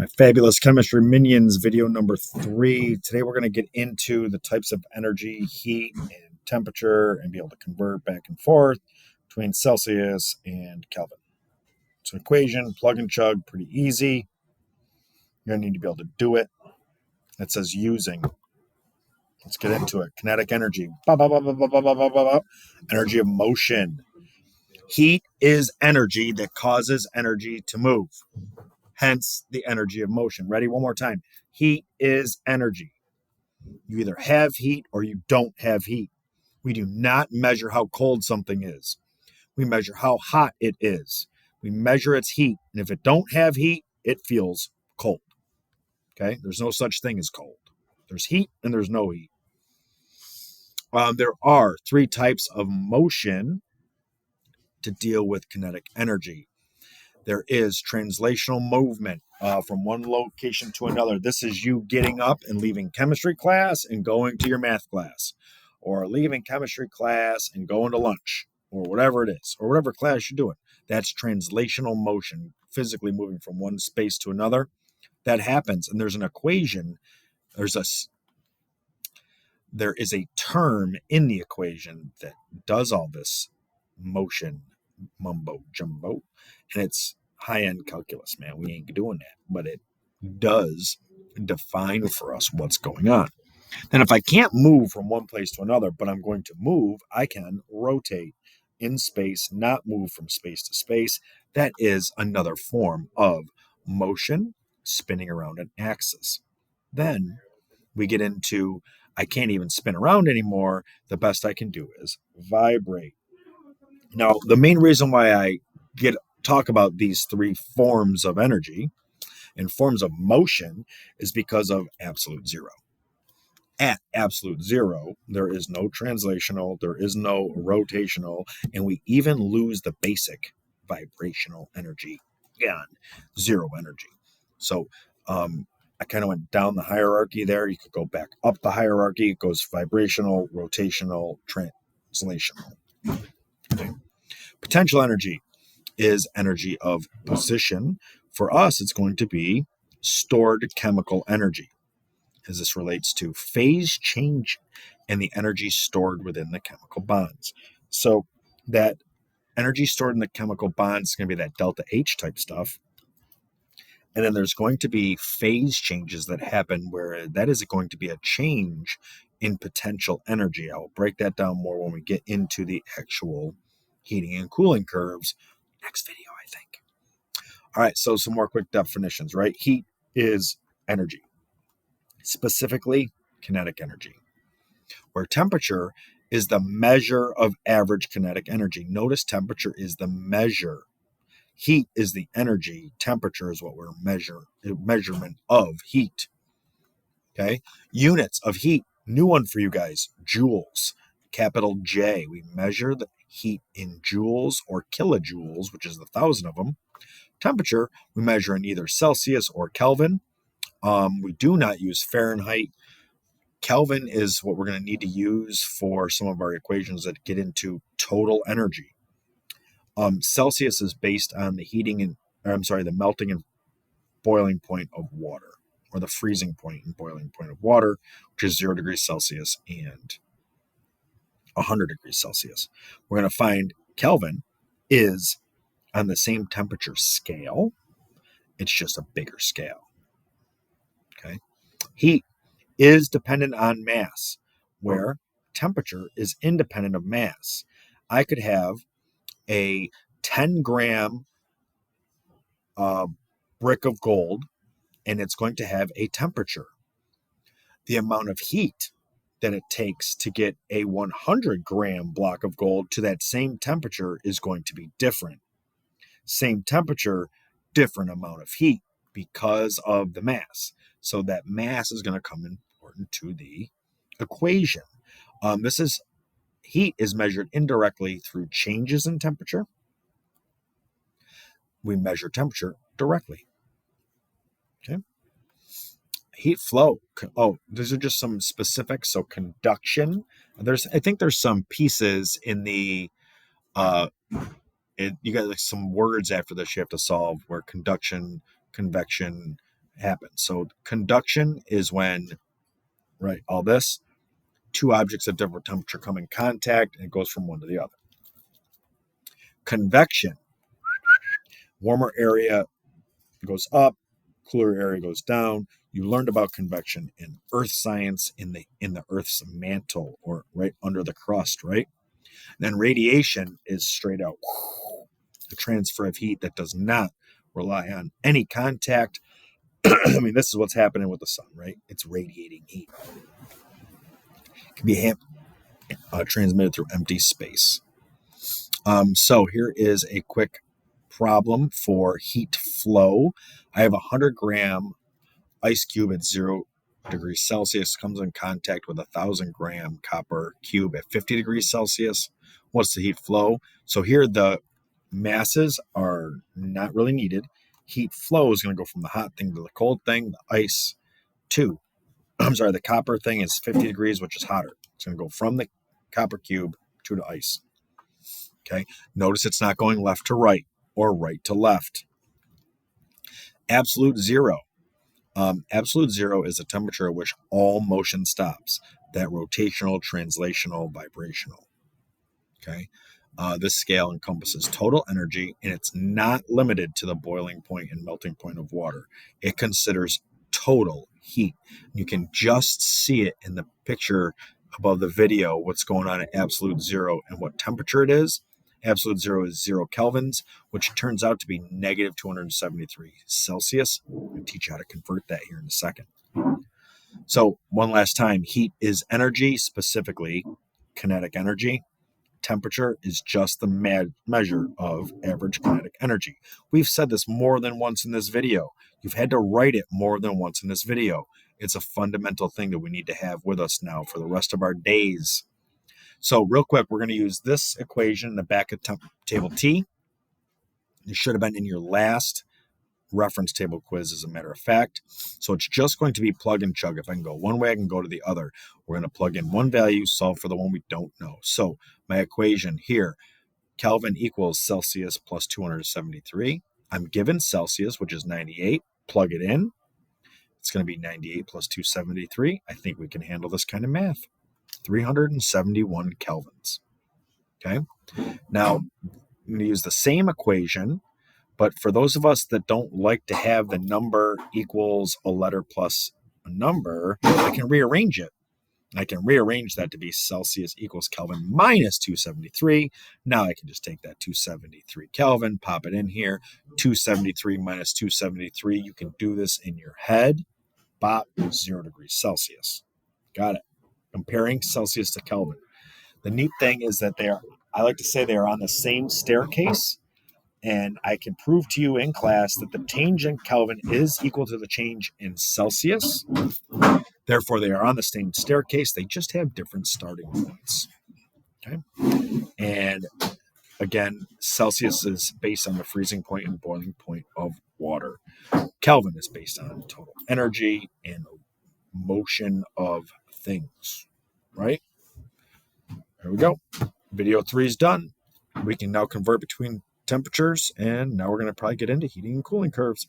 My fabulous chemistry minions video number 3. Today we're going to get into the types of energy, heat, and temperature, and be able to convert back and forth between Celsius and Kelvin. It's an equation, plug and chug, pretty easy. You're going to need to be able to do it. It says using. Let's get into it. Kinetic energy. Energy of motion. Heat is energy that causes energy to move. Hence the energy of motion. Ready? One more time. Heat is energy. You either have heat or you don't have heat. We do not measure how cold something is. We measure how hot it is. We measure its heat. And if it don't have heat, it feels cold. Okay? There's no such thing as cold. There's heat and there's no heat. There are 3 types of motion to deal with kinetic energy. There is translational movement from one location to another. This is you getting up and leaving chemistry class and going to your math class, or leaving chemistry class and going to lunch, or whatever it is, or whatever class you're doing. That's translational motion, physically moving from one space to another. That happens, and there's an equation. There is a term in the equation that does all this motion mumbo jumbo, and it's high-end calculus, man. We ain't doing that, but it does define for us what's going on. And if I can't move from one place to another, but I'm going to move, I can rotate in space, not move from space to space. That is another form of motion, spinning around an axis. Then we get into, I can't even spin around anymore. The best I can do is vibrate. Now, the main reason why I talk about these 3 forms of energy and forms of motion is because of absolute zero. At absolute zero, there is no translational, there is no rotational, and we even lose the basic vibrational energy. Gone. Zero energy. So I kind of went down the hierarchy there. You could go back up the hierarchy. It goes vibrational, rotational, translational. Okay. Potential energy is energy of position. For us, it's going to be stored chemical energy, as this relates to phase change and the energy stored within the chemical bonds. So that energy stored in the chemical bonds is going to be that delta H type stuff. And then there's going to be phase changes that happen where that is going to be a change in potential energy. I will break that down more when we get into the actual heating and cooling curves next video, I think. All right, so some more quick definitions, right? Heat is energy, specifically kinetic energy, where temperature is the measure of average kinetic energy. Notice temperature is the measure. Heat is the energy. Temperature is what we're measurement of heat. Okay, units of heat. New one for you guys, joules. Capital J. We measure the heat in joules or kilojoules, which is 1,000 of them. Temperature, we measure in either Celsius or Kelvin. We do not use Fahrenheit. Kelvin is what we're going to need to use for some of our equations that get into total energy. Celsius is based on the melting and boiling point of water, or the freezing point and boiling point of water, which is 0 degrees Celsius and 100 degrees Celsius. We're going to find Kelvin is on the same temperature scale. It's just a bigger scale. Okay. Heat is dependent on mass, where temperature is independent of mass. I could have a 10-gram brick of gold, and it's going to have a temperature. The amount of heat that it takes to get a 100-gram block of gold to that same temperature is going to be different. Same temperature, different amount of heat because of the mass. So that mass is going to come important to the equation. Heat is measured indirectly through changes in temperature. We measure temperature directly. Okay. Heat flow. Oh, these are just some specifics. So conduction. I think there's some pieces in the you got like some words after this you have to solve, where conduction, convection, happens. So conduction is when, right, all this, two objects of different temperature come in contact and it goes from one to the other. Convection, warmer area goes up, cooler area goes down. You learned about convection in earth science in the Earth's mantle, or right under the crust, right? And then radiation is straight out the transfer of heat that does not rely on any contact. I mean, this is what's happening with the sun, right? It's radiating heat. It can be transmitted through empty space. So here is a quick problem for heat flow. I have a 100-gram ice cube at 0 degrees Celsius, comes in contact with a 1,000-gram copper cube at 50 degrees Celsius. What's the heat flow? So here the masses are not really needed. Heat flow is going to go from the hot thing to the cold thing, the ice to, the copper thing is 50 degrees, which is hotter. It's going to go from the copper cube to the ice. Okay, notice it's not going left to right or right to left. Absolute zero. Absolute zero is a temperature at which all motion stops. That rotational, translational, vibrational. Okay, this scale encompasses total energy, and it's not limited to the boiling point and melting point of water. It considers total heat. You can just see it in the picture above the video, what's going on at absolute zero and what temperature it is. Absolute zero is 0 kelvins, which turns out to be negative 273 Celsius. I'll teach you how to convert that here in a second. So one last time, heat is energy, specifically kinetic energy. Temperature is just the measure of average kinetic energy. We've said this more than once in this video. You've had to write it more than once in this video. It's a fundamental thing that we need to have with us now for the rest of our days. So real quick, we're going to use this equation in the back of table T. It should have been in your last reference table quiz, as a matter of fact. So it's just going to be plug and chug. If I can go one way, I can go to the other. We're going to plug in one value, solve for the one we don't know. So my equation here, Kelvin equals Celsius plus 273. I'm given Celsius, which is 98. Plug it in. It's going to be 98 plus 273. I think we can handle this kind of math. 371 kelvins. Okay. Now, I'm going to use the same equation, but for those of us that don't like to have the number equals a letter plus a number, I can rearrange it. I can rearrange that to be Celsius equals Kelvin minus 273. Now I can just take that 273 Kelvin, pop it in here. 273 minus 273. You can do this in your head. Bop, 0 degrees Celsius. Got it. Comparing Celsius to Kelvin. The neat thing is that I like to say they are on the same staircase. And I can prove to you in class that the change in Kelvin is equal to the change in Celsius. Therefore, they are on the same staircase. They just have different starting points. Okay. And again, Celsius is based on the freezing point and boiling point of water. Kelvin is based on total energy and motion of things. Right? There we go. Video 3 is done. We can now convert between temperatures, and now we're going to probably get into heating and cooling curves.